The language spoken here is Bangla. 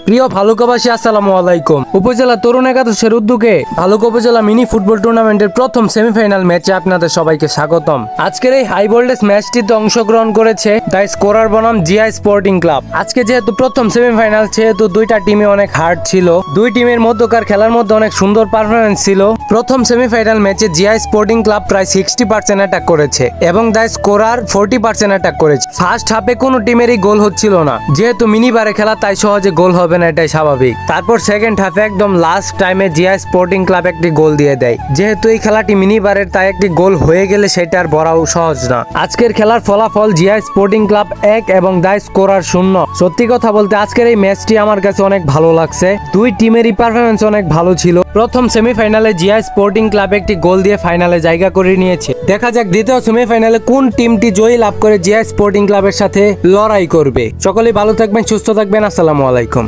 প্রিয় ভালুকাবাসী আসসালামু আলাইকুম। উপজেলা তরুণ একাদশের উদ্যোগে ভালুকা উপজেলা মিনি ফুটবল টুর্নামেন্টের প্রথম সেমিফাইনাল ম্যাচে আপনাদের সবাইকে স্বাগতম। আজকের এই হাই ভোল্টেজ ম্যাচটিতে অংশগ্রহণ করেছে দ্য স্কোরার বনাম জিআই স্পোর্টিং ক্লাব। আজকে যেহেতু প্রথম সেমিফাইনাল, সেহেতু দুইটা টিমে অনেক হার্ড ছিল। দুই টিমের মধ্যকার খেলার মধ্যে অনেক সুন্দর পারফরমেন্স ছিল। প্রথম সেমিফাইনাল ম্যাচে জিআই স্পোর্টিং ক্লাব প্রায় 60% অ্যাটাক করেছে এবং দ্য স্কোরার 40% অ্যাটাক করেছে। ফার্স্ট হাফে কোনো টিমেরই গোল হচ্ছিল না। যেহেতু মিনি বারে খেলা, তাই সহজে গোল হবে না, এটাই স্বাভাবিক। তারপর সেকেন্ড হাফে একদম লাস্ট টাইমে জিআই স্পোর্টিং ক্লাব একটি গোল দিয়ে দেয়। যেহেতু এই খেলাটি মিনি বারের, তাই একটি গোল হয়ে গেলে সেটা আর বড়াও সহজ না। আজকের খেলার ফলাফল জিআই স্পোর্টিং ক্লাব 1 এবং দ্য স্কোরার 0। সত্যি কথা বলতে আজকের এই ম্যাচটি আমার কাছে অনেক ভালো লাগছে। দুই টিমেরই পারফরমেন্স অনেক ভালো ছিল। প্রথম সেমিফাইনালে জিআই স্পোর্টিং ক্লাব একটি গোল দিয়ে ফাইনালে জায়গা করে নিয়েছে। দেখা যাক দ্বিতীয় সেমিফাইনালে কোন টিমটি জয়ী লাভ করে জিআই স্পোর্টিং ক্লাবের সাথে লড়াই করবে। সকলেই ভালো থাকবেন, সুস্থ থাকবেন। আসসালামু আলাইকুম।